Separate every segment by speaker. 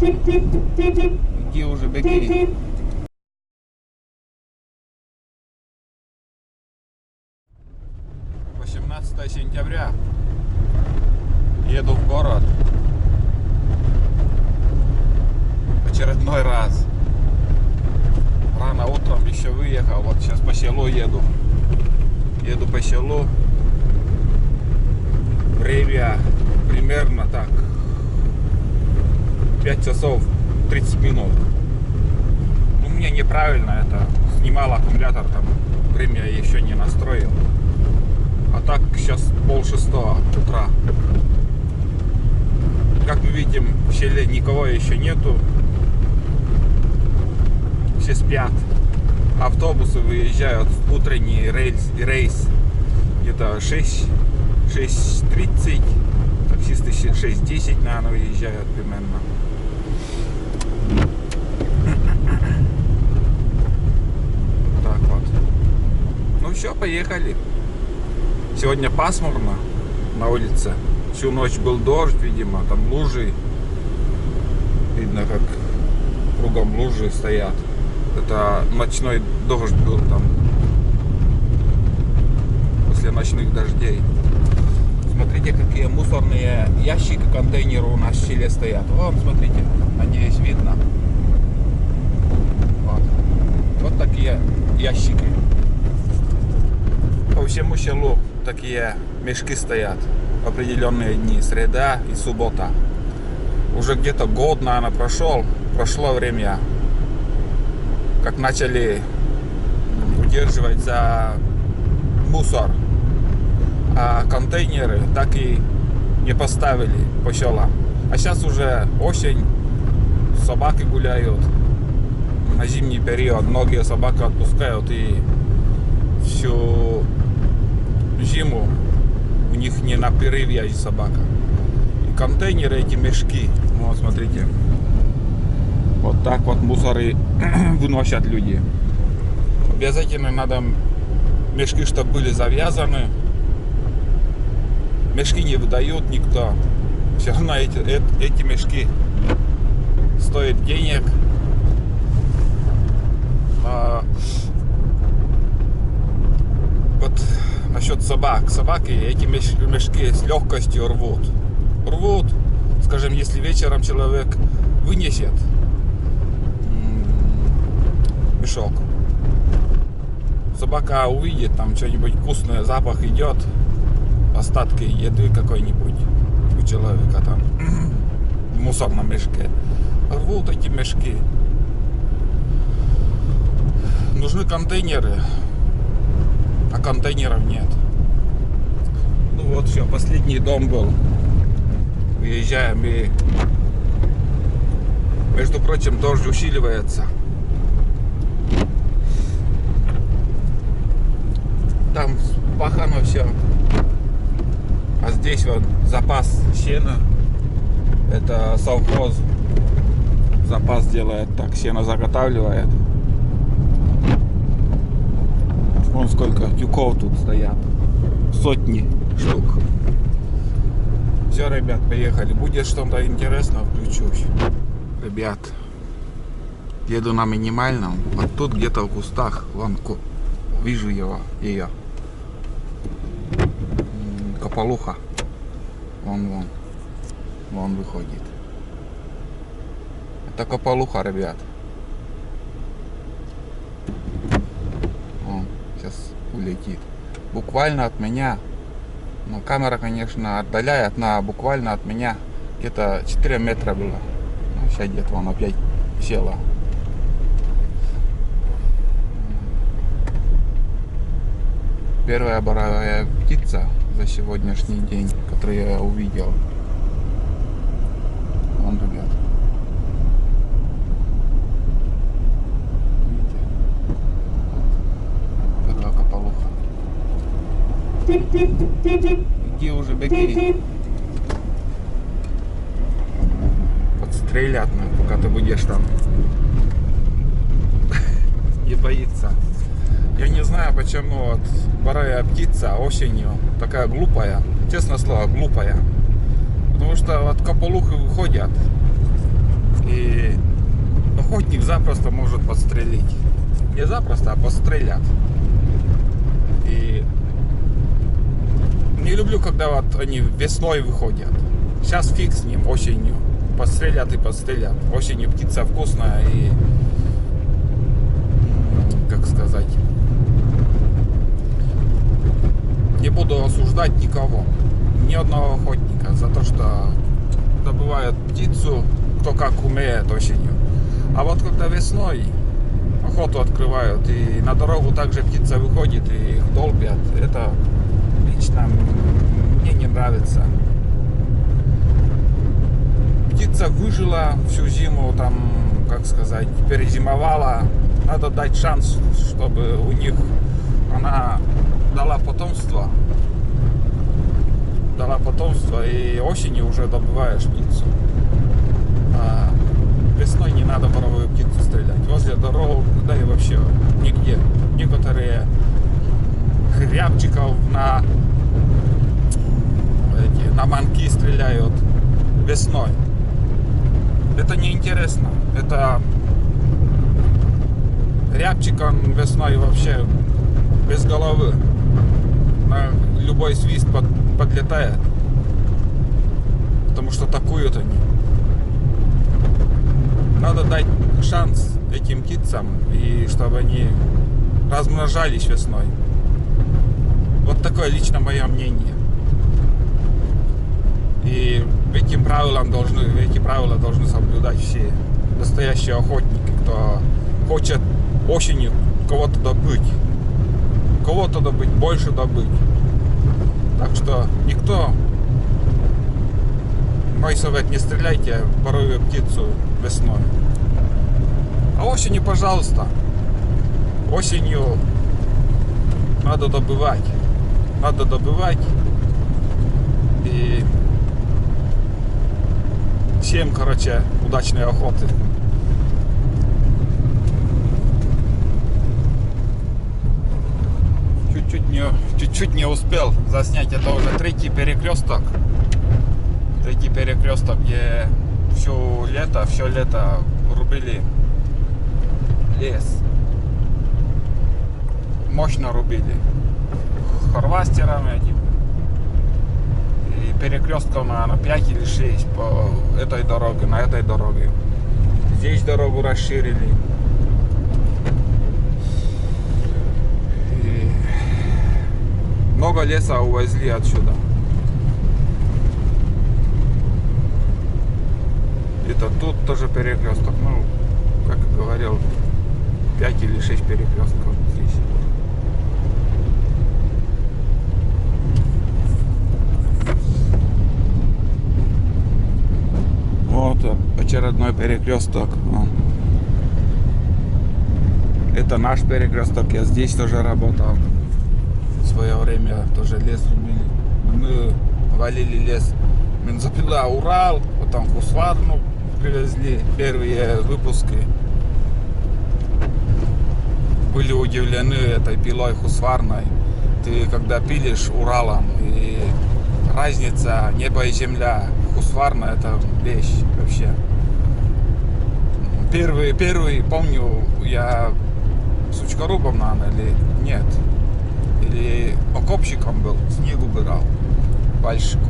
Speaker 1: Иди уже, беги. Сентября. Еду в город. Очередной раз. Рано утром еще выехал. Вот сейчас по селу еду. Еду по селу. Время примерно так 5 часов 30 минут. Ну, мне неправильно это. Снимал аккумулятор, там время я еще не настроил. А так сейчас 5:30 утра. Как мы видим, в селе никого еще нету. Все спят. Автобусы выезжают в утренний рейс. Где-то 6:30. Таксисты 6:10, наверное, выезжают примерно. Так вот. Ну все, поехали. Сегодня пасмурно на улице. Всю ночь был дождь, видимо, там лужи. Видно, как кругом лужи стоят. Это ночной дождь был там. После ночных дождей. Смотрите, какие мусорные ящики, контейнеры у нас в селе стоят. Вон, смотрите, надеюсь, видно. Вот такие ящики. По всему селу такие мешки стоят в определенные дни, среда и суббота. Уже где-то год, наверное, прошло время, как начали удерживать за мусор, а контейнеры так и не поставили по селам. А сейчас уже осень, собаки гуляют, на зимний период многие собаки отпускают, и всю зиму у них не на перерыве собака. И контейнеры, эти мешки, вот смотрите, вот так вот мусоры выносят люди. Обязательно надо мешки, чтобы были завязаны. Мешки не выдают никто. Все равно эти мешки стоят денег. Вот насчет собак. Собаки эти мешки с легкостью рвут. Скажем, если вечером человек вынесет мешок, собака увидит, там что-нибудь вкусное, запах идет, остатки еды какой-нибудь у человека там в мусорном мешке. Рвут эти мешки. Нужны контейнеры, а контейнеров нет. Ну вот, все, последний дом был. Выезжаем, и, между прочим, дождь усиливается. Там пахано все. А здесь вот запас сена. Это совхоз запас делает, так, сено заготавливает. Вон сколько тюков тут стоят. Сотни штук. Все, ребят, поехали. Будет что-то интересное, включусь. Ребят, еду на минимальном. Вот тут где-то в кустах. Вон, вижу ее. Кополуха. Вон выходит. Это кополуха, ребят. Он сейчас улетит. Буквально от меня. Но камера, конечно, отдаляет, буквально от меня где-то 4 метра было. Ну, сейчас где-то он опять села. Первая боровая птица за сегодняшний день, которую я увидел. Вон, ребят. Видите? Первая кополуха. Иди уже, беги. Подстрелят, пока ты будешь там. Не боится. Я не знаю, почему вот боровая птица осенью такая глупая. Честное слово, глупая. Потому что вот кополухи выходят И охотник запросто может подстрелить. Не запросто, а подстрелят. И не люблю, когда вот они весной выходят. Сейчас фиг с ним, осенью. Подстрелят и подстрелят. Осенью птица вкусная и, как сказать, не буду осуждать никого, ни одного охотника за то, что добывают птицу, кто как умеет осенью. А вот когда весной охоту открывают и на дорогу также птица выходит и их долбят, это лично мне не нравится. Птица выжила всю зиму, там, как сказать, перезимовала. Надо дать шанс, чтобы у них она дала потомство. И осенью уже добываешь птицу. А весной не надо боровую птицу стрелять. Возле дорог, да и вообще нигде. Некоторые рябчиков на манки стреляют весной. Это неинтересно. Это рябчик он весной вообще без головы. На любой свист подлетает. Потому что атакуют они. Надо дать шанс этим птицам, и чтобы они размножались весной. Вот такое лично мое мнение. И эти правила должны соблюдать все настоящие охотники, кто хочет осенью кого-то добыть, больше добыть. Так что никто, мой совет, не стреляйте в боровую птицу весной. А осенью, пожалуйста, осенью надо добывать. И всем, удачной охоты. Чуть-чуть не успел заснять. Это уже третий перекресток, где все лето рубили лес. Мощно рубили харвастерами этим. И перекрестков, наверное, 5 или 6 по этой дороге, на этой дороге. Здесь дорогу расширили. И много леса увезли отсюда. Это тут тоже перекресток. Ну, как я говорил, 5 или 6 перекрестков здесь. Вот очередной перекресток. Это наш перекресток. Я здесь тоже работал. В свое время тоже лес рубили. Мы валили лес. Бензопила Урал, потом Хусварну привезли. Первые выпуски. Были удивлены этой пилой Хусварной. Ты когда пилишь Уралом, и разница небо и земля. Хусварна — это вещь вообще. Первый, помню, я сучкорубом, наверное, или нет. Или окопщиком был, снег убирал, вальщиком.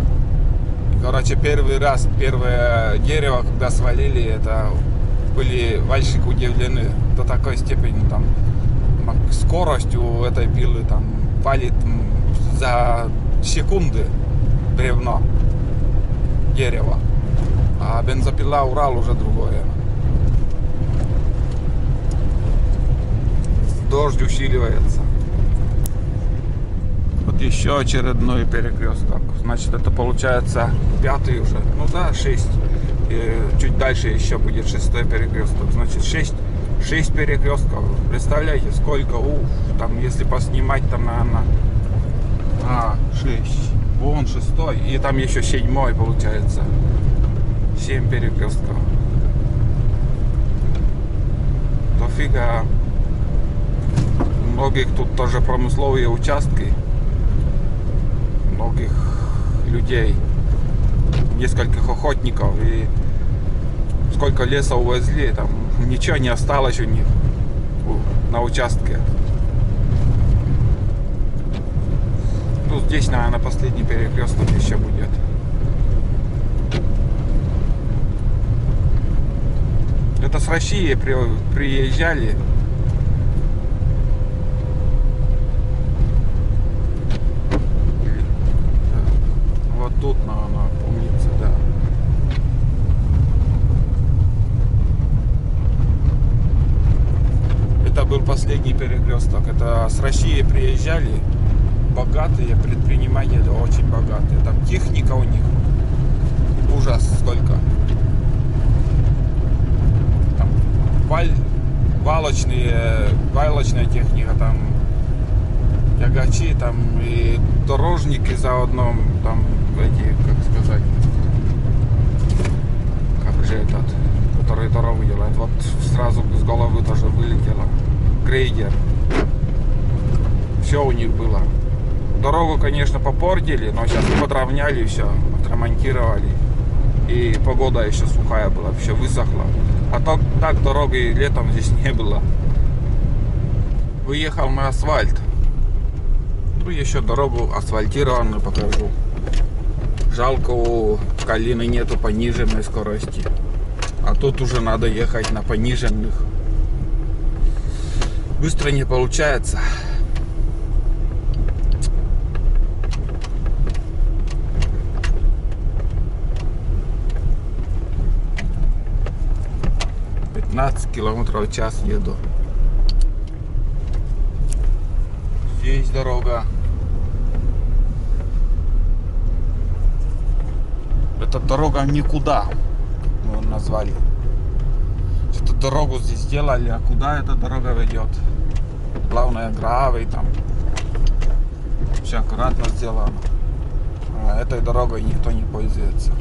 Speaker 1: Первое дерево, когда свалили, это были вальщики удивлены до такой степени, там, скорость у этой пилы, там, валит за секунды бревно, дерево. А бензопила Урал уже другое. Дождь усиливается. Вот еще очередной перекресток. Значит, это получается 5-й уже. Ну да, 6. И чуть дальше еще будет 6-й перекресток. Значит, 6 перекрестков. Представляете, сколько? Там, если поснимать, там, наверное, 6. Вон 6-й. И там еще 7-й получается. 7 перекрестков. Дофига. У многих тут тоже промысловые участки. Многих людей. Нескольких охотников. И сколько леса увезли, там ничего не осталось у них на участке. Ну, здесь, наверное, последний перекресток еще будет. Это с России приезжали. Вот тут, наверное, помнится, да. Это был последний перекресток. Это с России приезжали богатые предприниматели, очень богатые. Там техника у них ужас сколько. Там валочная техника, там тягачи, там и дорожники заодно, там эти, как сказать, как же этот, который дорогу делает, вот сразу с головы тоже вылетело. Грейдер. Все у них было. Дорогу, конечно, попортили, но сейчас подровняли все, отремонтировали. И погода еще сухая была, все высохла. А так дороги летом здесь не было. Выехал на асфальт. Ну, еще дорогу асфальтированную покажу. Жалко, у Калины нету пониженной скорости. А тут уже надо ехать на пониженных. Быстро не получается. Километров в час еду. Здесь дорога. Это дорога никуда, мы назвали. Эту дорогу здесь сделали, а куда эта дорога ведет? Главное, гравий там. Все аккуратно сделано. А этой дорогой никто не пользуется.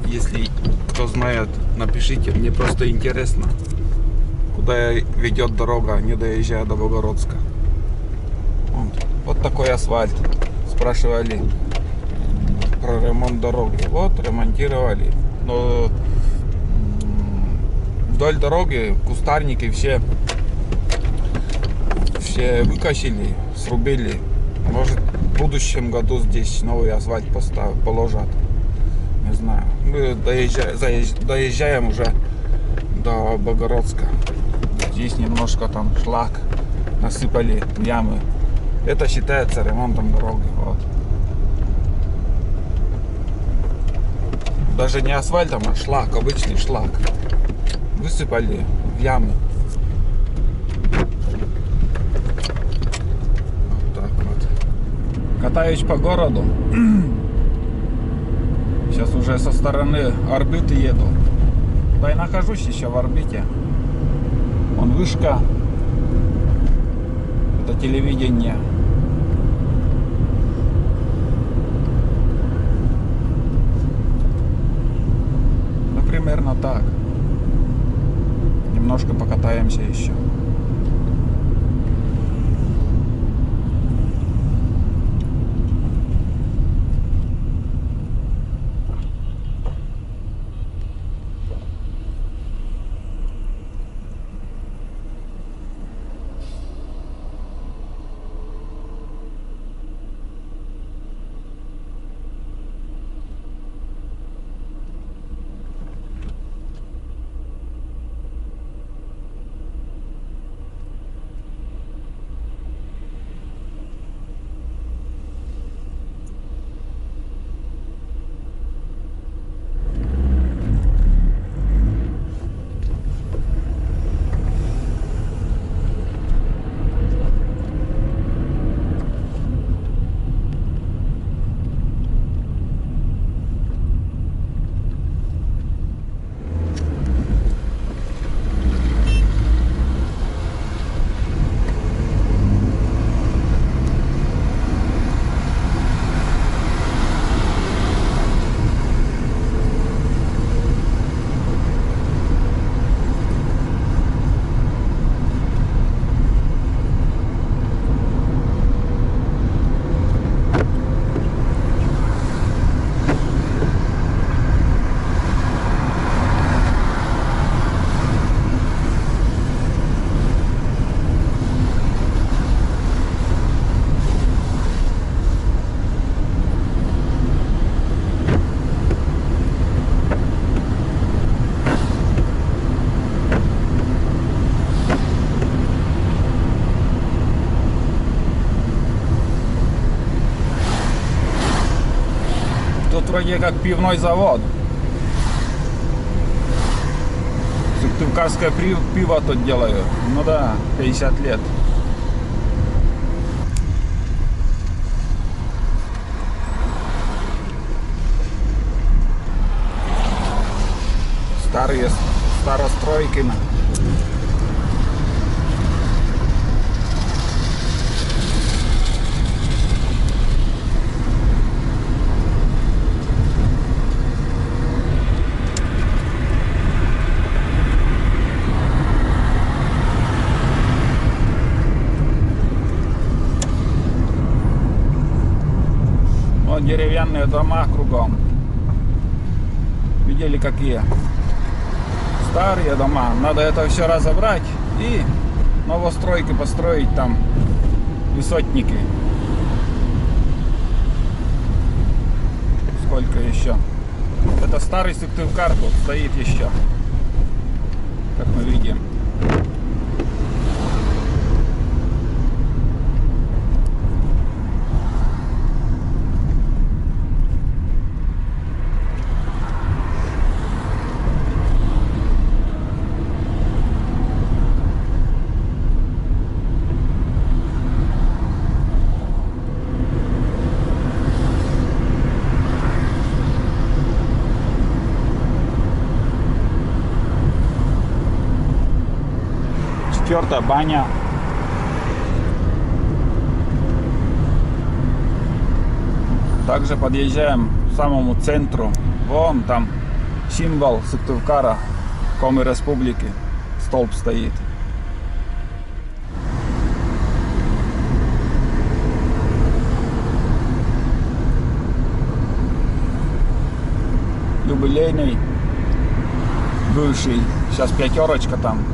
Speaker 1: Если кто знает, напишите, мне просто интересно, куда ведет дорога, не доезжая до Богородска. Вот такой асфальт. Спрашивали про ремонт дороги. Вот, ремонтировали. Но вдоль дороги кустарники все выкосили, срубили. Может, в будущем году здесь новый асфальт положат. Не знаю. Мы доезжаем уже до Богородска. Здесь немножко там шлак насыпали, ямы. Это считается ремонтом дороги. Вот. Даже не асфальтом, а шлак, обычный шлак. Высыпали в ямы. Вот так вот. Катаюсь по городу. Сейчас уже со стороны орбиты еду. Да и нахожусь еще в орбите. Вон вышка. Это телевидение. Ну, примерно так. Немножко покатаемся еще. вроде как пивной завод. Сыктывкарское пиво тут делают. Ну да, 50 лет. Старые старостройки. Вот деревянные дома кругом. Видели какие? Старые дома. Надо это все разобрать и новостройки построить там. Высотники. Сколько еще? Это старый Сыктывкар тут стоит еще. Как мы видим. Четвертая баня. Также подъезжаем к самому центру. Вон там символ Сыктывкара, Коми Республики. Столб стоит. Юбилейный. Бывший. Сейчас пятерочка там.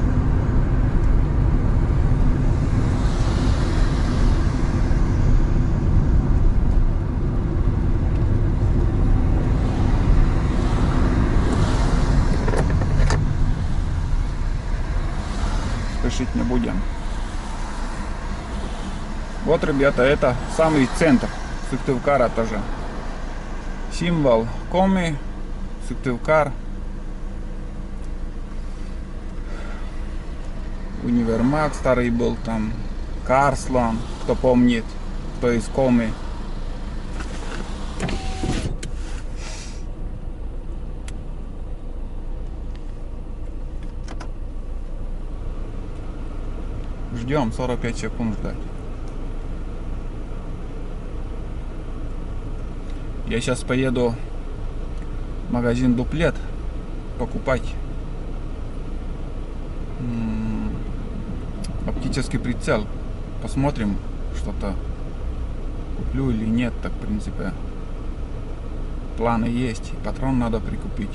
Speaker 1: Спешить не будем. Вот, ребята, это самый центр Сыктывкара тоже. Символ Коми, Сыктывкар. Универмаг старый был там. Карслан, кто помнит, кто из Коми. Ждем 45 секунд ждать. Я сейчас поеду в магазин Дуплет покупать оптический прицел. Посмотрим, что-то куплю или нет. Так, в принципе, планы есть. И патрон надо прикупить.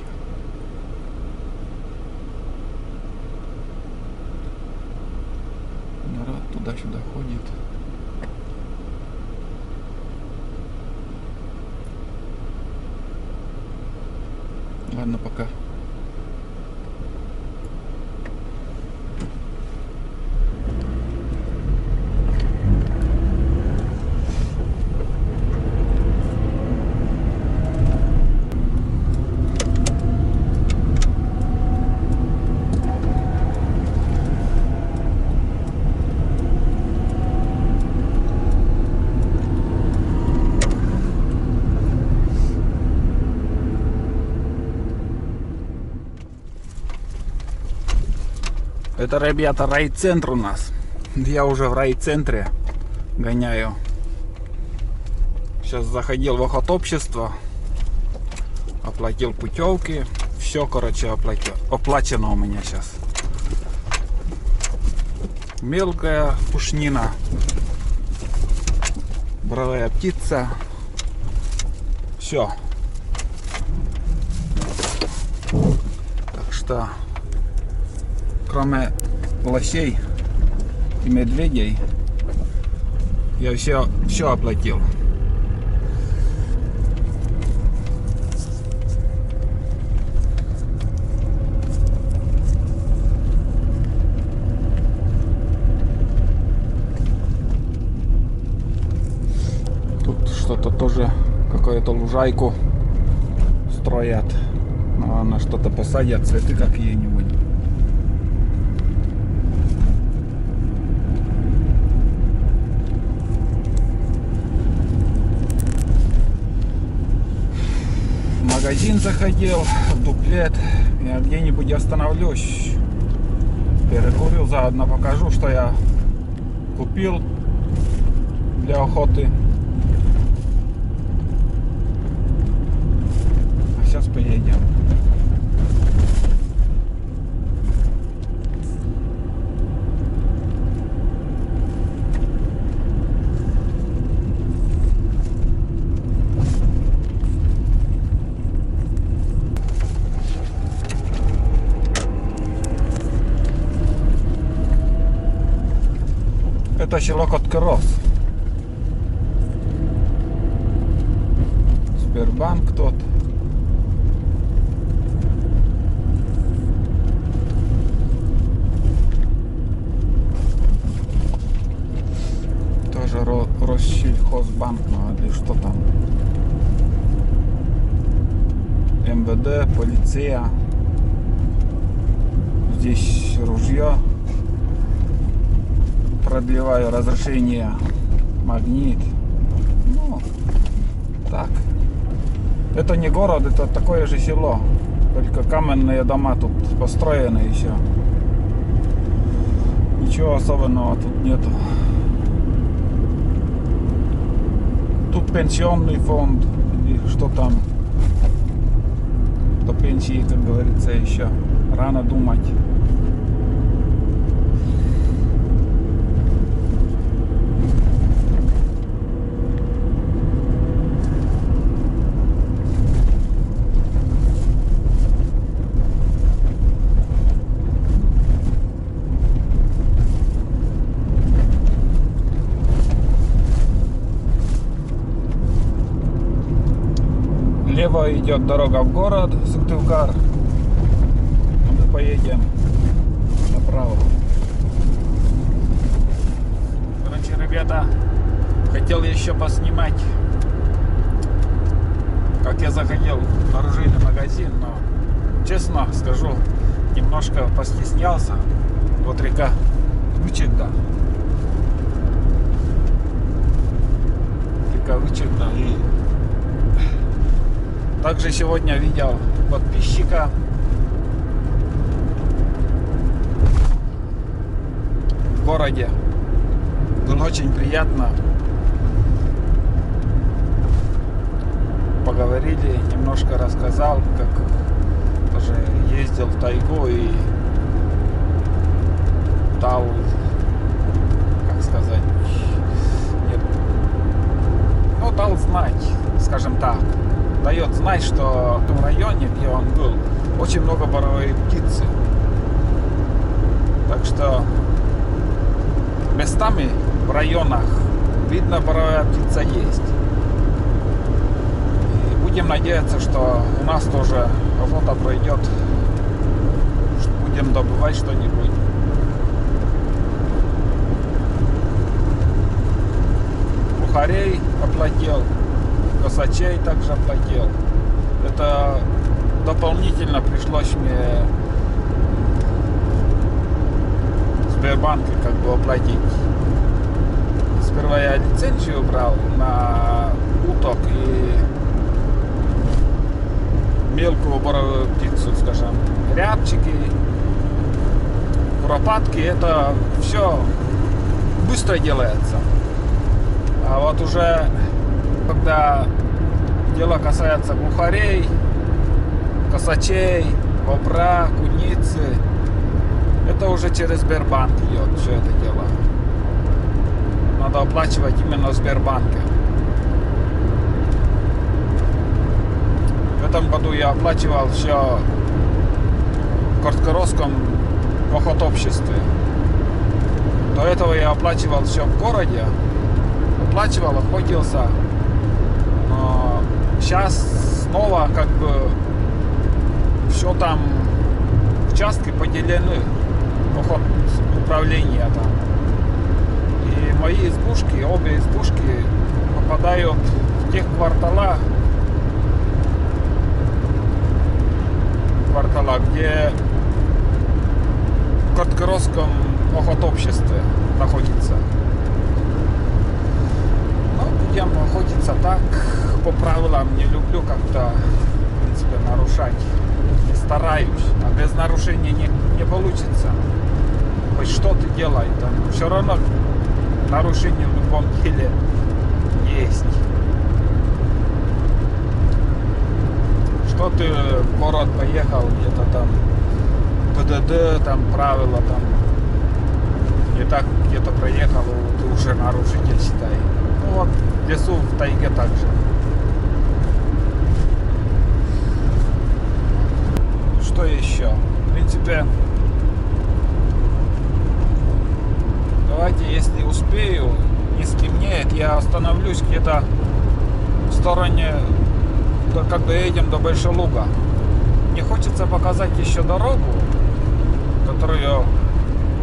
Speaker 1: Народ туда-сюда ходит. Ладно, пока. Это, ребята, райцентр у нас. Я уже в райцентре гоняю. Сейчас заходил в охотобщество, оплатил путевки. Все, короче, оплачено у меня сейчас. Мелкая пушнина, боровая птица. Все. Так что, кроме лосей и медведей, я все оплатил. Тут что-то тоже, какую-то лужайку построят, на что-то посадят, цветы какие-нибудь. В магазин заходил, в дуплет. Я где-нибудь остановлюсь, перекурю, заодно покажу, что я купил для охоты. А сейчас поедем. Это селок Открос. Сбербанк тот. Тоже Россельхозбанк, или что там. МВД, полиция. Здесь ружье. Продлеваю разрешение, магнит. Ну, так. Это не город, это такое же село. Только каменные дома тут построены еще. Ничего особенного тут нету. Тут пенсионный фонд. Или что там. До пенсии, как говорится, еще рано думать. Слева идет дорога в город, Сыктывкар. А мы поедем направо. Короче, ребята, хотел еще поснимать, как я заходил в оружейный магазин, но, честно скажу, немножко постеснялся. Вот река Вычегда. Река Вычегда. И также сегодня видел подписчика. В городе. Было очень приятно. Поговорили, немножко рассказал, как тоже ездил в тайгу и дал, как сказать, нет, ну, дал знать, скажем так. Дает знать, что в том районе, где он был, очень много боровой птицы. Так что местами в районах видно, боровая птица есть. И будем надеяться, что у нас тоже охота пройдет, что будем добывать что-нибудь. Бухарей оплатил. Косачей также оплатил. Это дополнительно пришлось мне в Сбербанке как бы оплатить. Сперва я лицензию брал на уток и мелкую боровую птицу, скажем, рябчики, куропатки. Это все быстро делается. А вот уже когда дело касается бухарей, косачей, бобра, куницы, это уже через Сбербанк идет все это дело. Надо оплачивать именно в Сбербанке. В этом году я оплачивал все в Корткоросском охотобществе. До этого я оплачивал все в городе. Оплачивал, охотился. Но сейчас снова как бы все там участки поделены, охот управления там. И мои избушки, обе избушки попадают в тех кварталах, где в Корткоросском охотобществе находится. Ну, будем охотиться так, по правилам. Не люблю как-то, в принципе, нарушать. Не стараюсь, а без нарушения не получится. Хоть что ты делай, там все равно нарушение в любом деле есть. Что ты в город поехал, где-то там ПДД, там правила, там не так где-то проехал, ты уже нарушитель, считай. Ну вот в лесу, в тайге так же. Что еще? В принципе, давайте, если успею, не стемнеет, я остановлюсь где-то в стороне, как доедем до Большелуга. Мне хочется показать еще дорогу, которую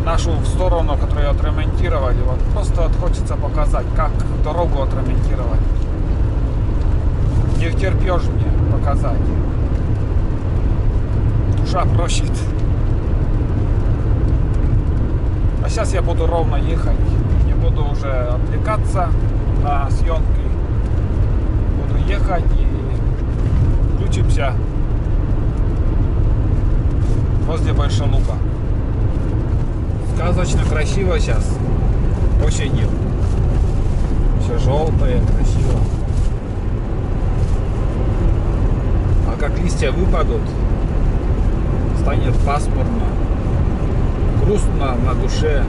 Speaker 1: нашу в сторону, которую отремонтировали. Вот просто хочется показать, как дорогу отремонтировать. Не втерпешь мне показать. Душа просит. А сейчас я буду ровно ехать. Не буду уже отвлекаться на съемки. Буду ехать и включимся возле Большелуга. Сказочно красиво сейчас. Осенью. Все желтое, красиво. А как листья выпадут, станет пасмурно, грустно на душе.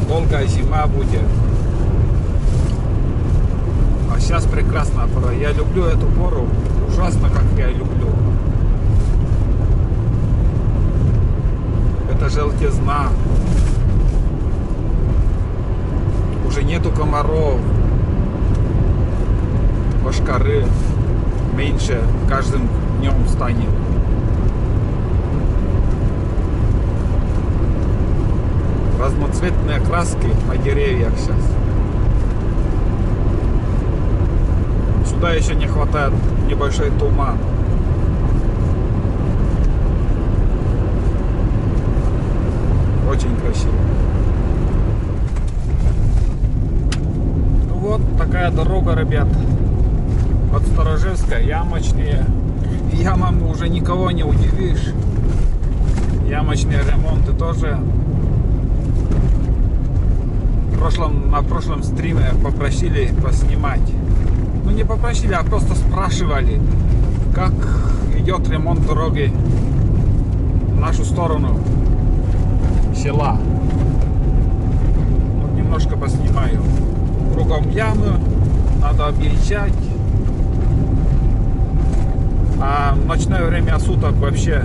Speaker 1: Долгая зима будет. А сейчас прекрасная пора. Я люблю эту пору. Ужасно, как я люблю. Это желтизна. Уже нету комаров. Мошкары меньше каждым днем станет. Разноцветные краски на деревьях сейчас. Сюда еще не хватает небольшой туман. Очень красиво. Ну вот такая дорога, ребят. От Сторожевска, ямочные. Ямами уже никого не удивишь. Ямочные ремонты тоже. На прошлом стриме попросили поснимать. Ну не попросили, а просто спрашивали, как идет ремонт дороги в нашу сторону села. Вот немножко поснимаю. Кругом ямы, надо объезжать. А в ночное время суток вообще,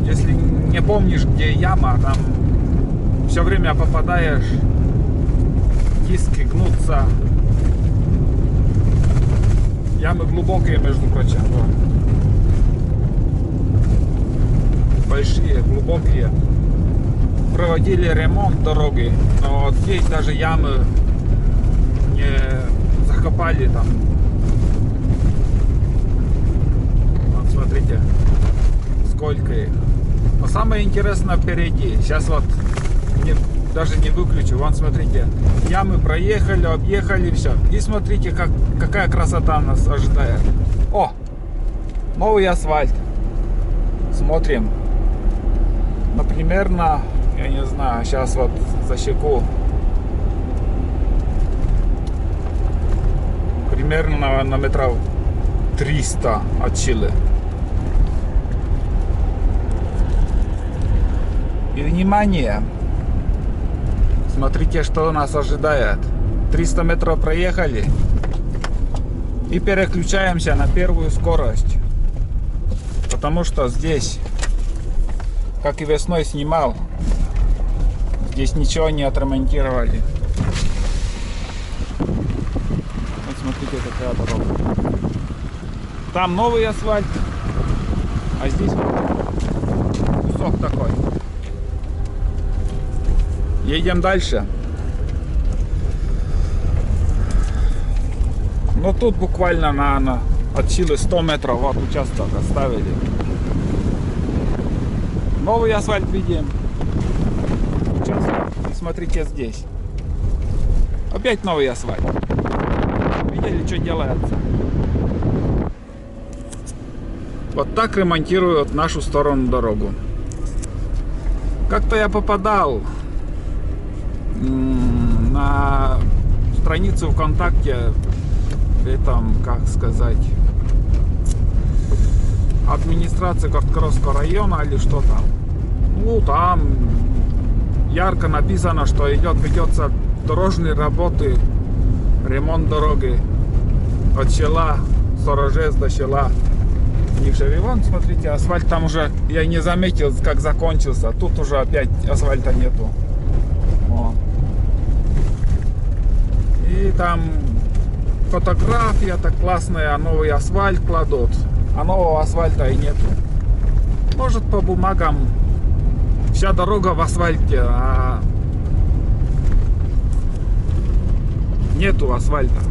Speaker 1: если не помнишь, где яма, там все время попадаешь, диски гнутся. Ямы глубокие, между прочим. Большие, глубокие. Проводили ремонт дороги, но вот здесь даже ямы не закопали там. Вот смотрите, сколько их. Но самое интересное впереди. Сейчас вот даже не выключу. Вон, смотрите, ямы проехали, объехали, все. И смотрите, какая красота нас ожидает. О, новый асфальт. Смотрим. Ну, примерно, я не знаю, сейчас вот засеку. Примерно на метров 300 от Чили. И внимание! Смотрите, что нас ожидает. 300 метров проехали. И переключаемся на первую скорость. Потому что здесь, как и весной снимал, здесь ничего не отремонтировали. Вот смотрите, какая дорога. Там новый асфальт, а здесь вот кусок такой. Едем дальше. Но тут буквально на от силы 100 метров вот участок оставили. Новый асфальт видим. Участок. И смотрите здесь. Опять новый асфальт. Видели, что делается? Вот так ремонтируют нашу сторону дорогу. Как-то я попадал на страницу ВКонтакте, там, как сказать, администрации Костромского района или что там. Ну, там ярко написано, что ведется дорожные работы, ремонт дороги от села Сторожец до села Нишевый. Вон, смотрите, асфальт там уже, я не заметил, как закончился. Тут уже опять асфальта нету. О. И там фотография так классная, новый асфальт кладут, а нового асфальта и нету. Может, по бумагам вся дорога в асфальте, а нету асфальта.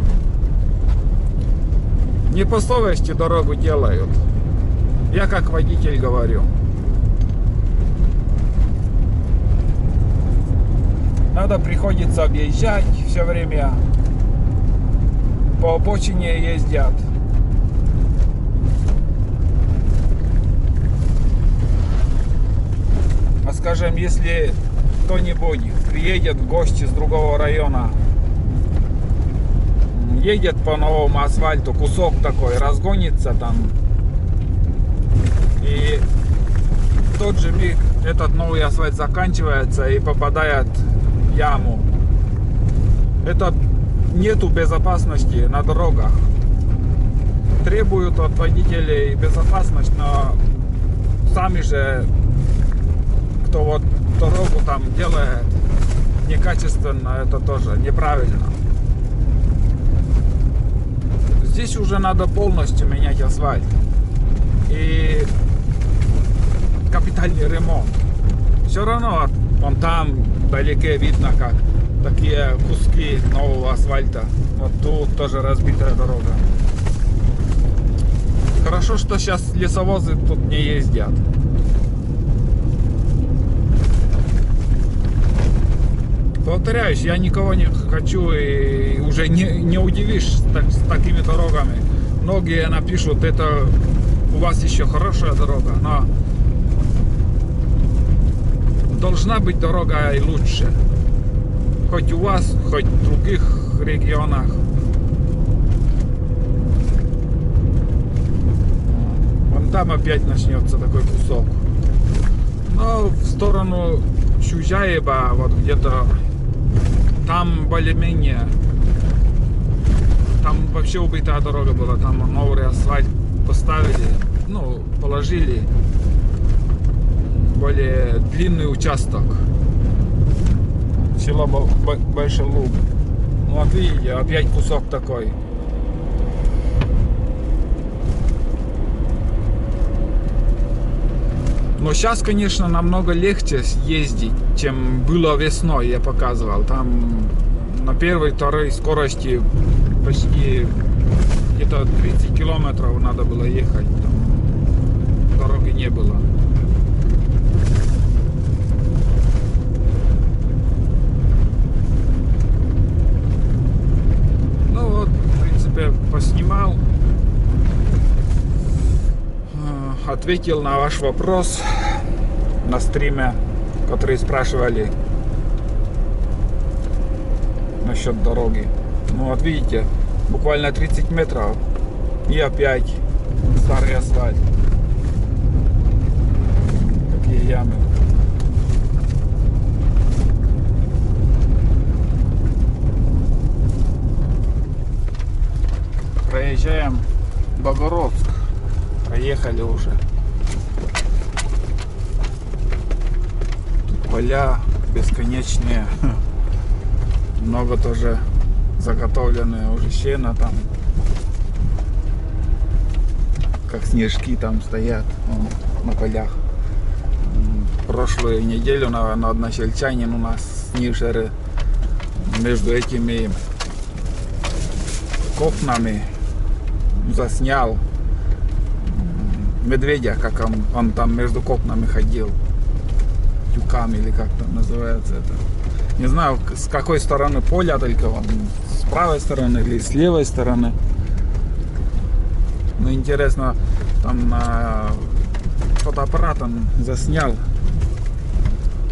Speaker 1: Не по совести дорогу делают. Я как водитель говорю. Надо приходится объезжать все время. По обочине ездят. А скажем, если кто-нибудь приедет в гости с другого района, едет по новому асфальту, кусок такой, разгонится там, и в тот же миг этот новый асфальт заканчивается и попадает в яму. Это нету безопасности на дорогах. Требуют от водителей безопасность, но сами же, кто вот дорогу там делает некачественно, это тоже неправильно. Здесь уже надо полностью менять асфальт. И капитальный ремонт. Все равно вон там вдалеке видно, как такие куски нового асфальта. Вот тут тоже разбитая дорога. Хорошо, что сейчас лесовозы тут не ездят. Повторяюсь, я никого не хочу и уже не удивишь с такими дорогами. Многие напишут, это у вас еще хорошая дорога, но должна быть дорога и лучше. Хоть у вас, хоть в других регионах. Вон там опять начнется такой кусок. Но в сторону Чужаева, вот где-то там более-менее, там вообще убитая дорога была, там новый асфальт поставили, ну, положили, более длинный участок, село Большой Луг. Ну, вот видите, опять кусок такой. Но сейчас, конечно, намного легче ездить, чем было весной, я показывал. Там на первой, второй скорости почти где-то 30 километров надо было ехать. Там дороги не было. Ну вот, в принципе, поснимал. Ответил на ваш вопрос на стриме, который спрашивали насчет дороги. Ну вот видите, буквально 30 метров и опять старый асфальт. Какие ямы. Проезжаем Богородск. Проехали уже. Тут поля бесконечные. Много тоже заготовленные уже сено там. Как снежки там стоят на полях. Прошлую неделю, наверное, односельчанин у нас с Нишеры между этими копнами заснял медведя, как он там между копнами ходил, тюками или как там называется это. Не знаю, с какой стороны поля, только он с правой стороны или с левой стороны. Но интересно, там на фотоаппарат он заснял.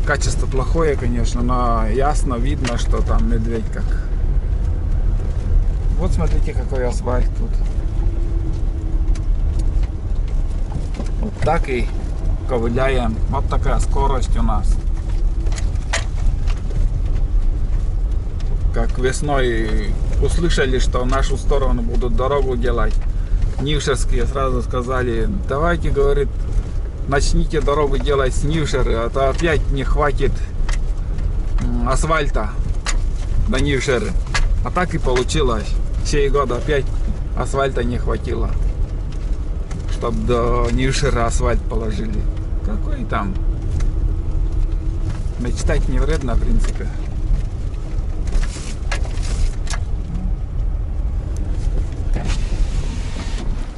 Speaker 1: Качество плохое, конечно, но ясно видно, что там медведь как. Вот смотрите, какой асфальт тут. Вот так и ковыляем. Вот такая скорость у нас. Как весной услышали, что в нашу сторону будут дорогу делать, нившерские сразу сказали: давайте, говорит, начните дорогу делать с Нившеры, а то опять не хватит асфальта до Нившеры. А так и получилось. Сей год опять асфальта не хватило, чтобы до Нившеры асфальт положили. Какой там? Мечтать не вредно, в принципе.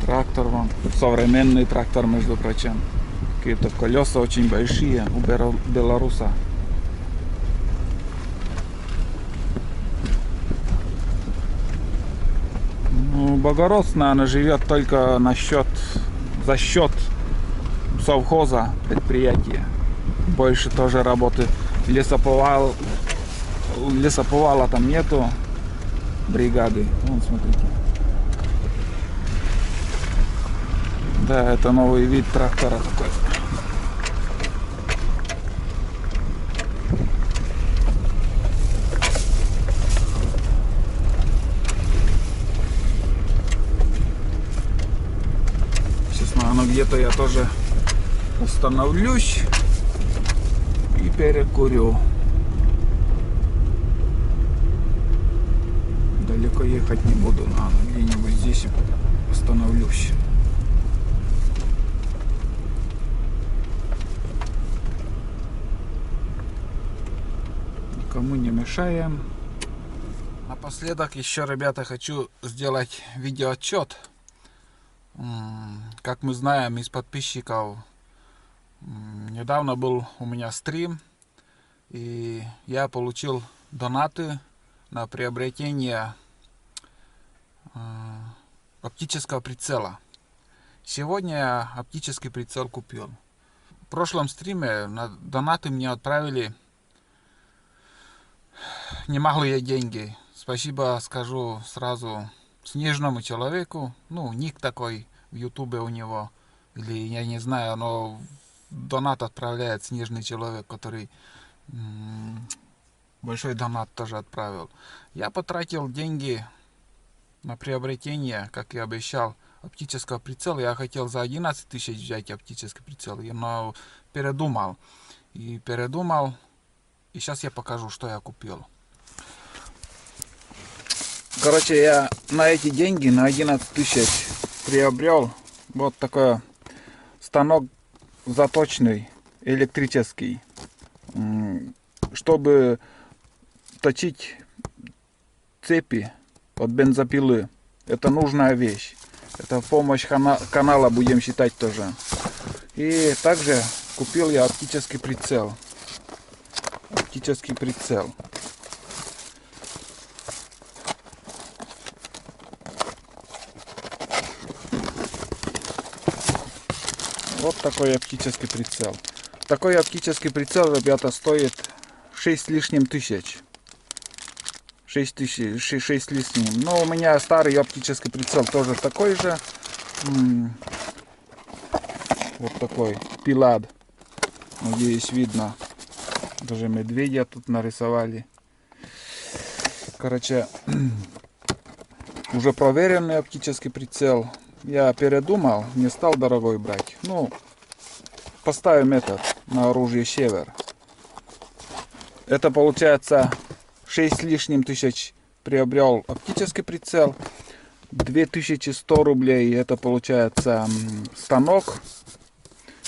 Speaker 1: Трактор вон, современный трактор, между прочим. Какие-то колеса очень большие у белоруса. Ну, Богородск, наверное, живет только за счет совхоза, предприятия. Больше тоже работы. Лесоповала там нету бригады. Вон, смотрите. Да, это новый вид трактора такой. Сейчас, наверное, где-то я тоже остановлюсь и перекурю. Далеко ехать не буду, наверное, где-нибудь здесь остановлюсь. Кому не мешаем. Напоследок еще, ребята, хочу сделать видеоотчет. Как мы знаем из подписчиков, недавно был у меня стрим, и я получил донаты на приобретение оптического прицела. Сегодня я оптический прицел купил. В прошлом стриме на донаты мне отправили немалые деньги. Спасибо скажу сразу снежному человеку. Ну, ник такой в ютубе у него. Или я не знаю, но донат отправляет снежный человек, который большой донат тоже отправил. Я потратил деньги на приобретение, как и обещал, оптического прицела. Я хотел за 11 тысяч взять оптический прицел, но передумал. И сейчас я покажу, что я купил. Короче, я на эти деньги, на 11 тысяч, приобрел вот такой станок заточный, электрический, чтобы точить цепи от бензопилы. Это нужная вещь. Это в помощь канала, будем считать, тоже. И также купил я оптический прицел. Оптический прицел. Вот такой оптический прицел. Такой оптический прицел, ребята, стоит 6 с лишним тысяч. 6 с лишним. Но у меня старый оптический прицел тоже такой же. Вот такой пилад. Надеюсь, видно. Даже медведя тут нарисовали. Короче, уже проверенный оптический прицел. Я передумал, не стал дорогой брать. Ну, поставим этот на оружие Север. Это получается 6 с лишним тысяч приобрел оптический прицел. 2100 рублей это получается станок.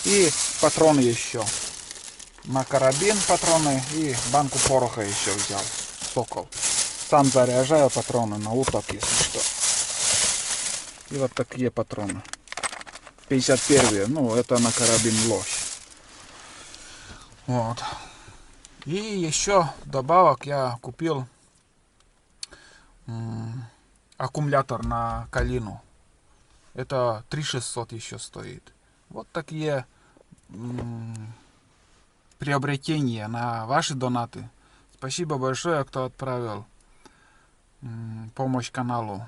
Speaker 1: И патроны еще. На карабин патроны и банку пороха еще взял. Сокол. Сам заряжаю патроны на уток, если что. И вот такие патроны. 51-е. Ну, это на карабин Лось. Вот. И еще добавок я купил аккумулятор на калину. Это 3600 еще стоит. Вот такие приобретения на ваши донаты. Спасибо большое, кто отправил помощь каналу.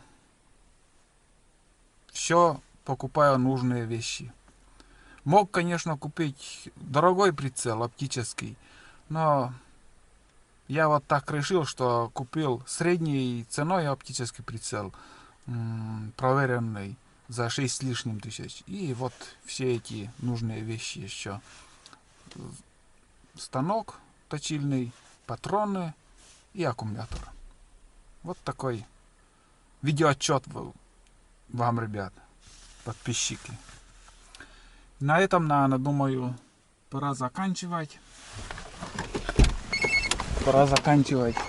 Speaker 1: Все покупаю нужные вещи. Мог, конечно, купить дорогой прицел оптический, но я вот так решил, что купил средней ценой оптический прицел, проверенный за 6 с лишним тысяч. И вот все эти нужные вещи еще. Станок точильный, патроны и аккумулятор. Вот такой видеоотчет вам, ребят, подписчики. На этом, наверное, думаю, пора заканчивать.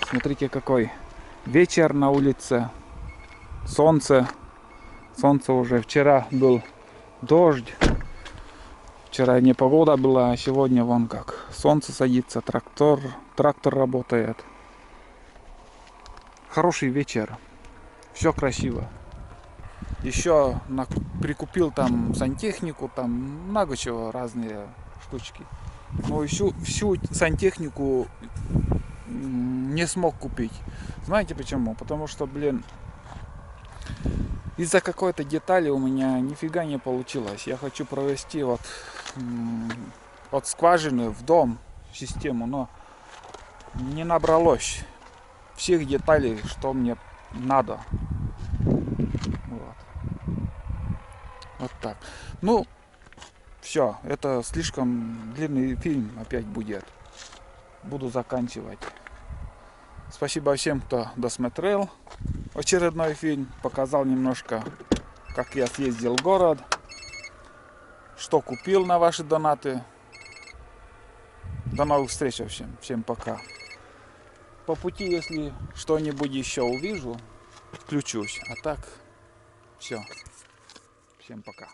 Speaker 1: Смотрите, какой вечер на улице. Солнце. Солнце уже. Вчера был дождь. Вчера непогода была, а сегодня вон как. Солнце садится, трактор работает. Хороший вечер. Все красиво. Еще прикупил там сантехнику, там много чего, разные штучки. Но всю сантехнику не смог купить. Знаете почему? Потому что, блин, из-за какой-то детали у меня нифига не получилось. Я хочу провести вот от скважины в дом систему, но не набралось всех деталей, что мне надо. Вот так. Ну, все, это слишком длинный фильм опять будет. Буду заканчивать. Спасибо всем, кто досмотрел очередной фильм. Показал немножко, как я съездил в город, что купил на ваши донаты. До новых встреч всем. Всем пока. По пути, если что-нибудь еще увижу, включусь. А так, все. Всем пока.